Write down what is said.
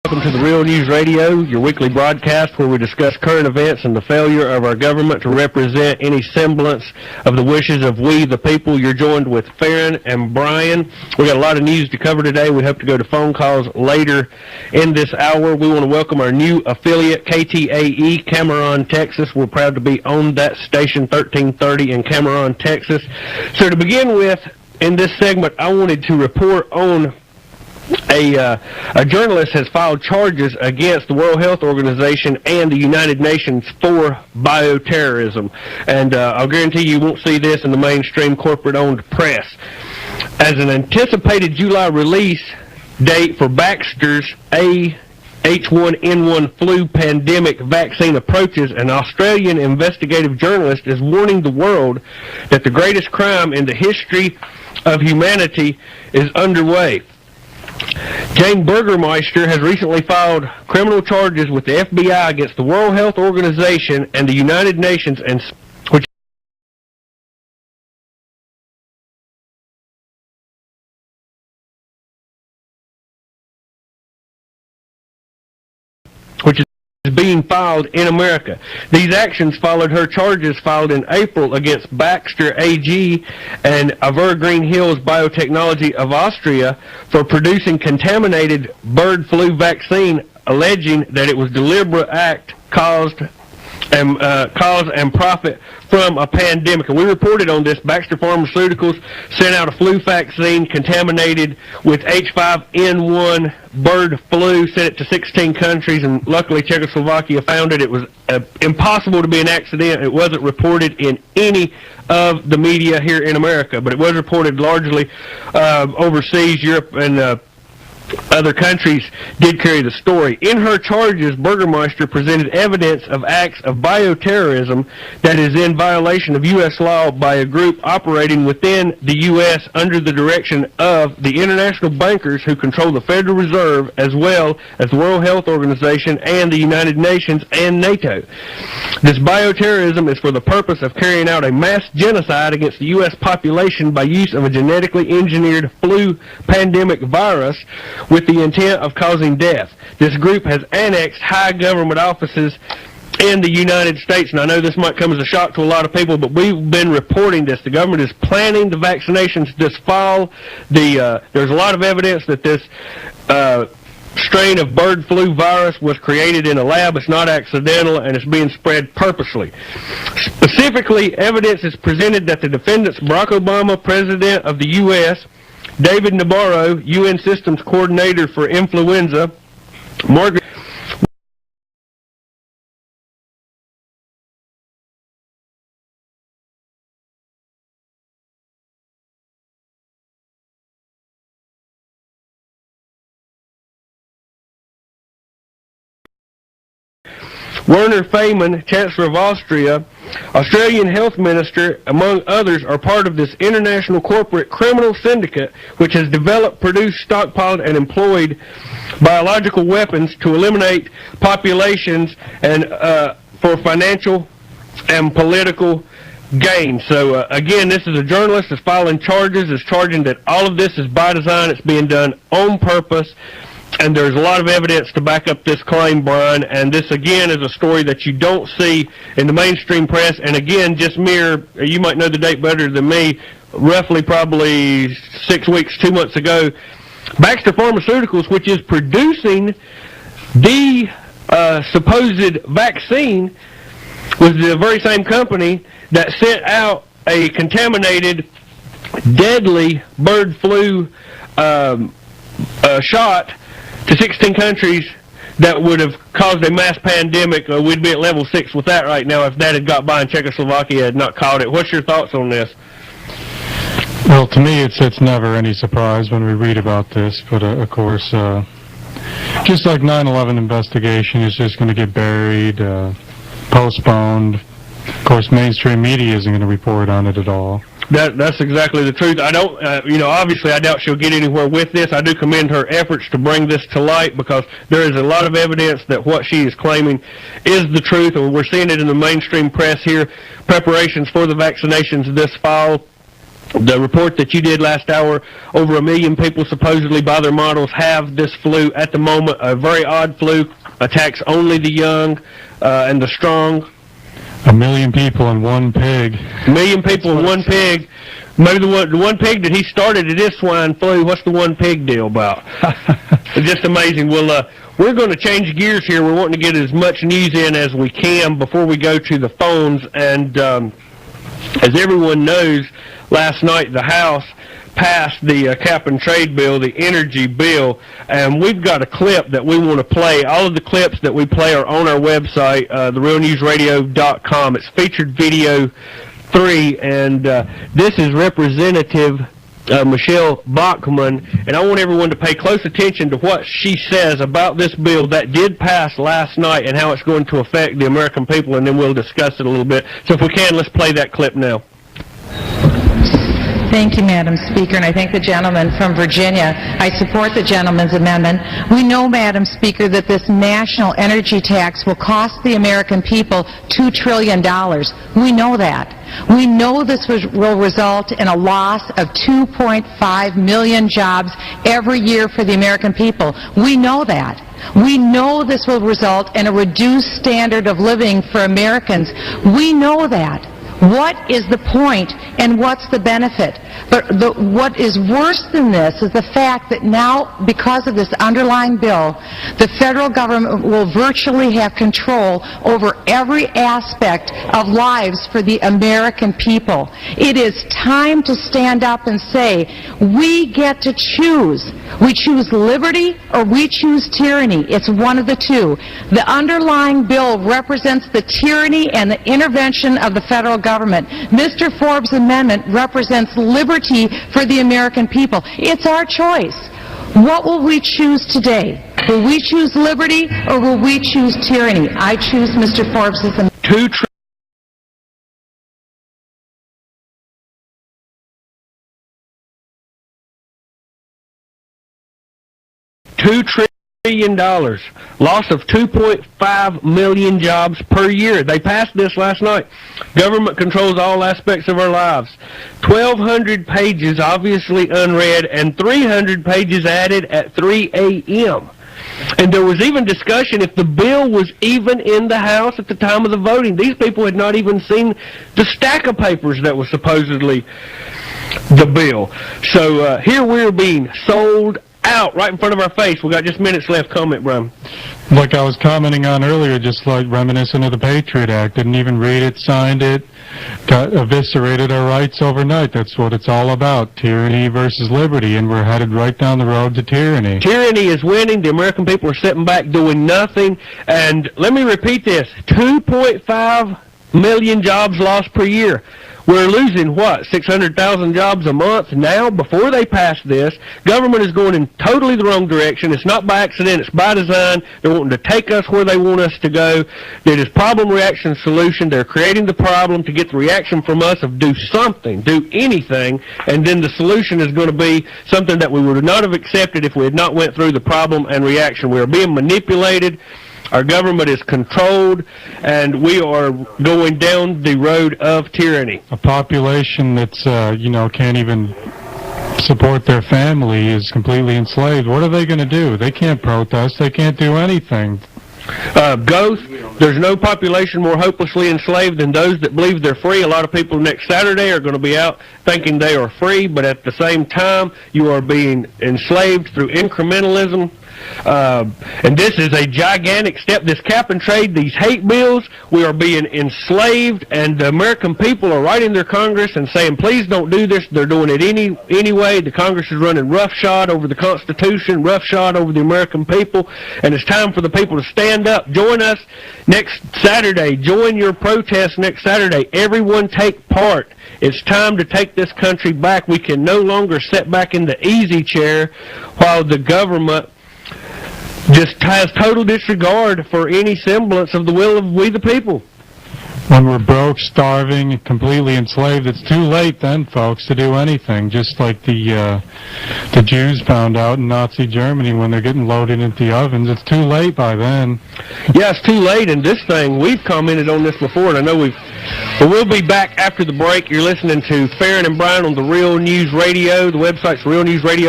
Welcome to the Real News Radio, your weekly broadcast where we discuss current events and the failure of our government to represent any semblance of the wishes of we, the people. You're joined with Farron and Brian. We got a lot of news to cover today. We hope to go to phone calls later in this hour. We want to welcome our new affiliate, KTAE, Cameron, Texas. We're proud to be on that station, 1330 in Cameron, Texas. So to begin with, in this segment, I wanted to report on a journalist has filed charges against the World Health Organization and the United Nations for bioterrorism. And I'll guarantee you won't see this in the mainstream corporate-owned press. As an anticipated July release date for Baxter's H1N1 flu pandemic vaccine approaches, an Australian investigative journalist is warning the world that the greatest crime in the history of humanity is underway. Jane Burgermeister has recently filed criminal charges with the FBI against the World Health Organization and the United Nations, and which is being filed in America. These actions followed her charges filed in April against Baxter AG and Evergreen Hills Biotechnology of Austria for producing contaminated bird flu vaccine, alleging that it was deliberate act cause and profit from a pandemic. And we reported on this. Baxter Pharmaceuticals sent out a flu vaccine contaminated with H5N1 bird flu, sent it to 16 countries, and luckily Czechoslovakia found it. It was impossible to be an accident. It wasn't reported in any of the media here in America, but it was reported largely overseas. Europe and other countries did carry the story. In her charges, Burgermeister presented evidence of acts of bioterrorism that is in violation of U.S. law by a group operating within the U.S. under the direction of the international bankers who control the Federal Reserve, as well as the World Health Organization and the United Nations and NATO. This bioterrorism is for the purpose of carrying out a mass genocide against the U.S. population by use of a genetically engineered flu pandemic virus with the intent of causing death. This group has annexed high government offices in the United States, and I know this might come as a shock to a lot of people, but we've been reporting this. The government is planning the vaccinations this fall. There's a lot of evidence that this strain of bird flu virus was created in a lab. It's not accidental, and it's being spread purposely. Specifically, evidence is presented that the defendants, Barack Obama, President of the U.S., David Nabarro, UN Systems Coordinator for Influenza, Margaret Werner Faymann, Chancellor of Austria, Australian Health Minister, among others, are part of this international corporate criminal syndicate which has developed, produced, stockpiled, and employed biological weapons to eliminate populations and for financial and political gain. So, again, this is a journalist that's filing charges, is charging that all of this is by design, it's being done on purpose. And there's a lot of evidence to back up this claim, Brian, and this, again, is a story that you don't see in the mainstream press. And, again, just you might know the date better than me, roughly probably 6 weeks, 2 months ago, Baxter Pharmaceuticals, which is producing the supposed vaccine, was the very same company that sent out a contaminated, deadly bird flu shot to 16 countries that would have caused a mass pandemic. We'd be at level 6 with that right now if that had got by and Czechoslovakia had not caught it. What's your thoughts on this? Well, to me, it's never any surprise when we read about this, but of course, just like 9/11 investigation is just going to get buried, postponed. Of course, mainstream media isn't going to report on it at all. That's exactly the truth. I don't, obviously I doubt she'll get anywhere with this. I do commend her efforts to bring this to light because there is a lot of evidence that what she is claiming is the truth, and we're seeing it in the mainstream press here. Preparations for the vaccinations this fall The report that you did last hour, over 1 million people supposedly by their models have this flu at the moment. A very odd flu, attacks only the young and the strong. 1 million people in one pig. 1 million people in one pig. Maybe the one pig that he started it is swine flu. What's the one pig deal about? It's just amazing. Well, we're going to change gears here. We're wanting to get as much news in as we can before we go to the phones. And as everyone knows, last night the House passed the cap-and-trade bill, the energy bill, and we've got a clip that we want to play. All of the clips that we play are on our website, therealnewsradio.com. It's featured video 3, and this is Representative Michelle Bachmann, and I want everyone to pay close attention to what she says about this bill that did pass last night and how it's going to affect the American people, and then we'll discuss it a little bit. So if we can, let's play that clip now. Thank you, Madam Speaker, and I thank the gentleman from Virginia. I support the gentleman's amendment. We know, Madam Speaker, that this national energy tax will cost the American people $2 trillion. We know that. We know this will result in a loss of 2.5 million jobs every year for the American people. We know that. We know this will result in a reduced standard of living for Americans. We know that. What is the point and what's the benefit? But what is worse than this is the fact that now, because of this underlying bill, the federal government will virtually have control over every aspect of lives for the American people. It is time to stand up and say, we get to choose. We choose liberty or we choose tyranny. It's one of the two. The underlying bill represents the tyranny and the intervention of the federal government. Mr. Forbes' amendment represents liberty for the American people. It's our choice. What will we choose today? Will we choose liberty or will we choose tyranny? I choose Mr. Forbes' amendment. $2 trillion, loss of 2.5 million jobs per year. They passed this last night. Government controls all aspects of our lives. 1,200 pages obviously unread and 300 pages added at 3 a.m. And there was even discussion if the bill was even in the House at the time of the voting. These people had not even seen the stack of papers that was supposedly the bill. So here we're being sold out right in front of our face. We got just minutes left. Comment, Brian. Like I was commenting on earlier, just like reminiscent of the Patriot Act. Didn't even read it, signed it, got eviscerated our rights overnight. That's what it's all about, tyranny versus liberty, and we're headed right down the road to tyranny. Tyranny is winning. The American people are sitting back doing nothing. And let me repeat this, 2.5 million jobs lost per year. We're losing, 600,000 jobs a month now before they pass this. Government is going in totally the wrong direction. It's not by accident. It's by design. They're wanting to take us where they want us to go. It is problem, reaction, solution. They're creating the problem to get the reaction from us of do something, do anything, and then the solution is going to be something that we would not have accepted if we had not went through the problem and reaction. We are being manipulated. Our government is controlled, and we are going down the road of tyranny. A population that's, can't even support their family is completely enslaved. What are they going to do? They can't protest. They can't do anything. Ghost, there's no population more hopelessly enslaved than those that believe they're free. A lot of people next Saturday are going to be out thinking they are free, but at the same time, you are being enslaved through incrementalism. And this is a gigantic step. This cap and trade, these hate bills, we are being enslaved, and the American people are writing their Congress and saying, please don't do this. They're doing it anyway. The Congress is running roughshod over the Constitution, roughshod over the American people, and it's time for the people to stand up. Join us next Saturday. Join your protest next Saturday. Everyone take part. It's time to take this country back. We can no longer sit back in the easy chair while the government just has total disregard for any semblance of the will of we the people. When we're broke, starving, completely enslaved, it's too late then, folks, to do anything. Just like the Jews found out in Nazi Germany when they're getting loaded into the ovens. It's too late by then. Yeah, it's too late, and this thing, we've commented on this before, and I know we've Well, we'll be back after the break. You're listening to Farron and Bryan on the Real News Radio. The website's realnewsradio.